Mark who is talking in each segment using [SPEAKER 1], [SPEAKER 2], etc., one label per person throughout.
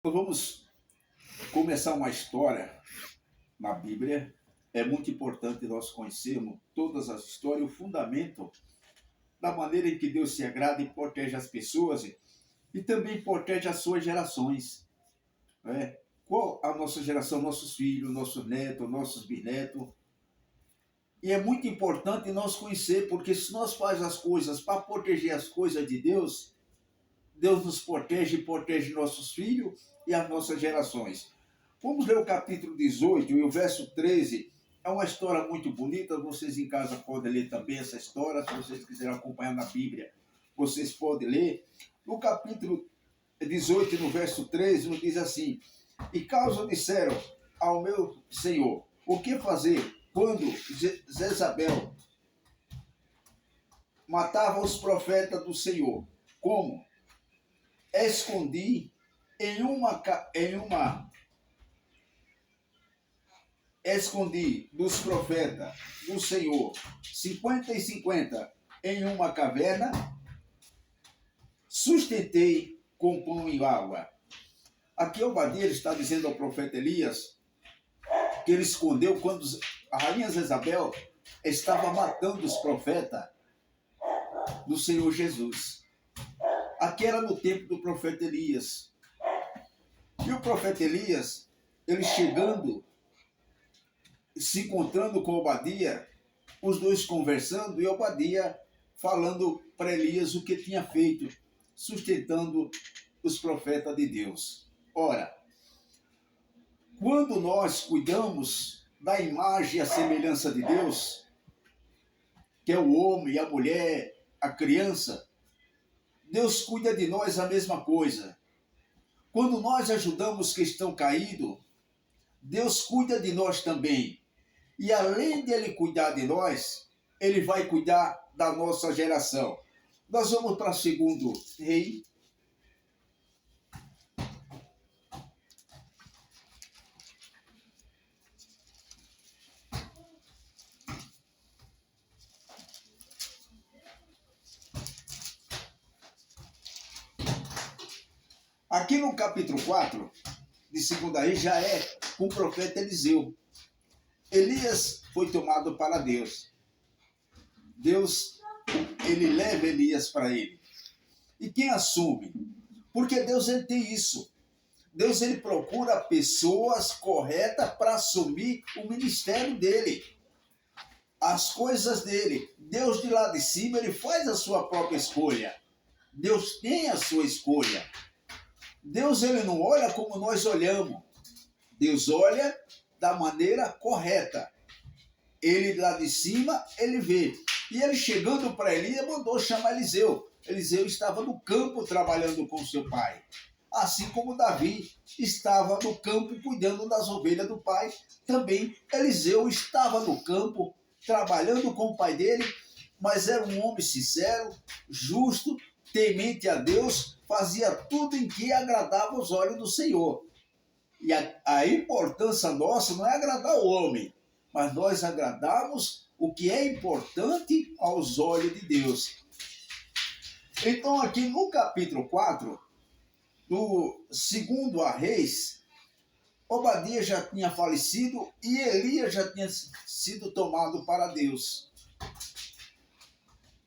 [SPEAKER 1] Nós vamos começar uma história na Bíblia. É muito importante nós conhecermos todas as histórias, o fundamento da maneira em que Deus se agrada e protege as pessoas e também protege as suas gerações. Né? Qual a nossa geração? Nossos filhos, nossos netos, nossos bisnetos. E é muito importante nós conhecer, porque se nós fazemos as coisas para proteger as coisas de Deus, Deus nos protege e protege nossos filhos e as nossas gerações. Vamos ler o capítulo 18 e o verso 13. É uma história muito bonita. Vocês em casa podem ler também essa história. Se vocês quiserem acompanhar na Bíblia, vocês podem ler. No capítulo 18, no verso 13, nos diz assim: E caso disseram ao meu senhor, o que fazer quando Jezabel matava os profetas do Senhor? Como? Escondi escondi dos profetas do Senhor 50 e 50 em uma caverna, sustentei com pão e água. Aqui Obadias está dizendo ao profeta Elias que ele escondeu quando a rainha Jezabel estava matando os profetas do Senhor Jesus. Aqui era no tempo do profeta Elias. E o profeta Elias, ele chegando, se encontrando com Obadias, os dois conversando, e Obadias falando para Elias o que tinha feito, sustentando os profetas de Deus. Ora, quando nós cuidamos da imagem e a semelhança de Deus, que é o homem, a mulher, a criança, Deus cuida de nós a mesma coisa. Quando nós ajudamos que estão caídos, Deus cuida de nós também. E além de Ele cuidar de nós, Ele vai cuidar da nossa geração. Nós vamos para o segundo rei. Aqui no capítulo 4 de 2 Reis já é com o profeta Eliseu. Elias foi tomado para Deus. Deus, ele leva Elias para ele. E quem assume? Porque Deus ele tem isso. Deus ele procura pessoas corretas para assumir o ministério dele. As coisas dele. Deus de lá de cima, ele faz a sua própria escolha. Deus tem a sua escolha. Deus ele não olha como nós olhamos. Deus olha da maneira correta. Ele lá de cima, ele vê. E ele chegando para Elias, mandou chamar Eliseu. Eliseu estava no campo trabalhando com seu pai. Assim como Davi estava no campo cuidando das ovelhas do pai, também Eliseu estava no campo trabalhando com o pai dele, mas era um homem sincero, justo, temente a Deus, fazia tudo em que agradava os olhos do Senhor. E a importância nossa não é agradar o homem, mas nós agradamos o que é importante aos olhos de Deus. Então aqui no capítulo 4, do 2 Reis, Obadias já tinha falecido e Elias já tinha sido tomado para Deus.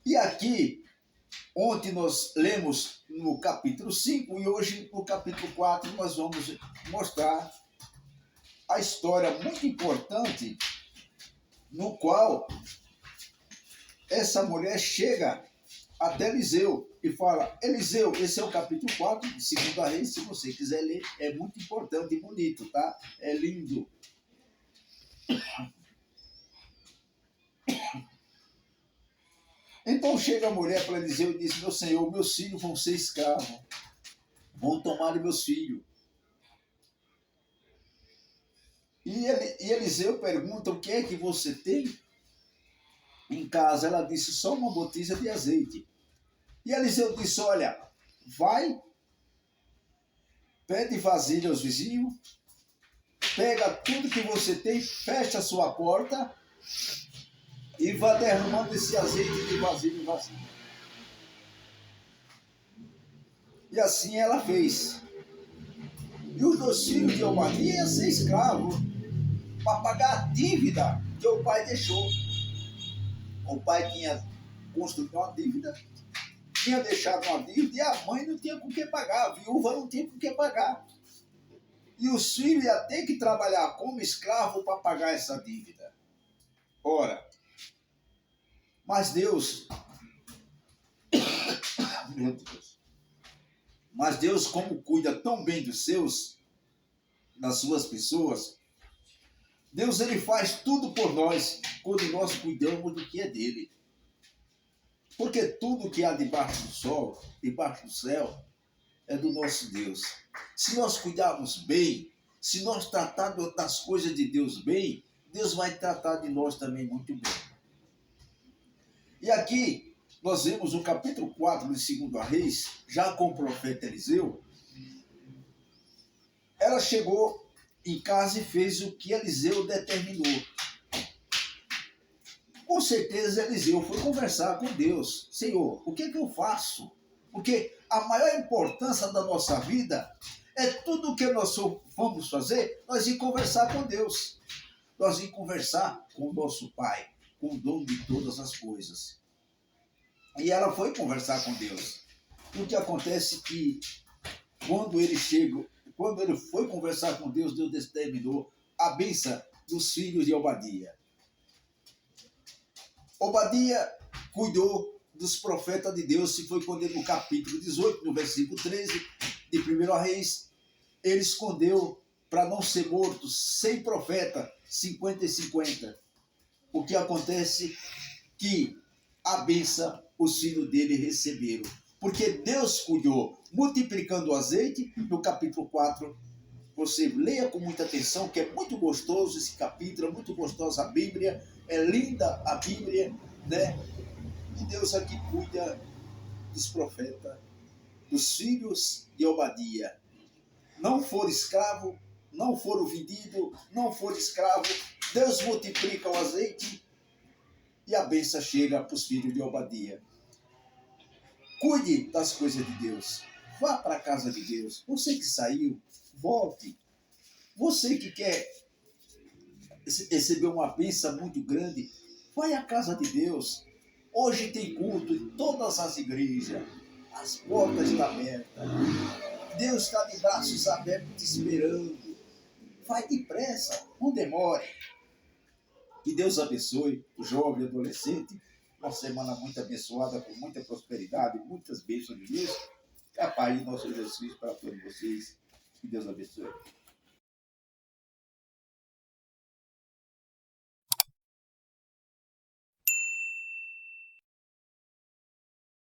[SPEAKER 1] E aqui, ontem nós lemos no capítulo 5 e hoje no capítulo 4 nós vamos mostrar a história muito importante no qual essa mulher chega até Eliseu e fala: Eliseu, esse é o capítulo 4 de 2 Reis, se você quiser ler, é muito importante e bonito, tá? É lindo. Então chega a mulher para Eliseu e diz: meu senhor, meus filhos vão ser escravos, vão tomar meus filhos. E Eliseu pergunta: o que é que você tem em casa? Ela disse: só uma botija de azeite. E Eliseu disse: olha, vai, pede vasilha aos vizinhos, pega tudo que você tem, fecha a sua porta e vá derramando esse azeite de vasilha em vasilha. E assim ela fez. E os dois filhos de Obadias iam ser escravos para pagar a dívida que o pai deixou. O pai tinha construído uma dívida, tinha deixado uma dívida e a mãe não tinha com que pagar, a viúva não tinha com que pagar. E os filhos iam ter que trabalhar como escravo para pagar essa dívida. Ora, mas Deus, meu Deus, mas Deus, como cuida tão bem dos seus, das suas pessoas, Deus, ele faz tudo por nós quando nós cuidamos do que é dele. Porque tudo que há debaixo do sol, debaixo do céu, é do nosso Deus. Se nós cuidarmos bem, se nós tratarmos das coisas de Deus bem, Deus vai tratar de nós também muito bem. E aqui nós vemos o capítulo 4 de 2 Reis, já com o profeta Eliseu. Ela chegou em casa e fez o que Eliseu determinou. Com certeza Eliseu foi conversar com Deus. Senhor, o que é que eu faço? Porque a maior importância da nossa vida é tudo o que nós vamos fazer, nós ir conversar com Deus. Nós ir conversar com o nosso Pai, com o dono de todas as coisas. E ela foi conversar com Deus. O que acontece é que quando ele foi conversar com Deus, Deus determinou a bênção dos filhos de Obadias. Obadias cuidou dos profetas de Deus, se foi quando ele, no capítulo 18, no versículo 13 de 1 Reis, ele escondeu para não ser morto 100 profetas, 50 e 50. O que acontece que a bênção os filhos dele receberam. Porque Deus cuidou, multiplicando o azeite, no capítulo 4. Você leia com muita atenção, que é muito gostoso esse capítulo, é muito gostosa a Bíblia, é linda a Bíblia, né? E Deus aqui cuida dos profetas, dos filhos de Obadias. Não foram escravo, não foram vendidos, não foram escravo. Deus multiplica o azeite e a bênção chega para os filhos de Obadias. Cuide das coisas de Deus. Vá para a casa de Deus. Você que saiu, volte. Você que quer receber uma bênção muito grande, vai à casa de Deus. Hoje tem culto em todas as igrejas. As portas estão abertas. Deus está de braços abertos te esperando. Vai depressa, não demore. Que Deus abençoe o jovem adolescente. Uma semana muito abençoada, com muita prosperidade, muitas bênçãos de Deus. É a paz de nosso Jesus para todos vocês. Que Deus abençoe.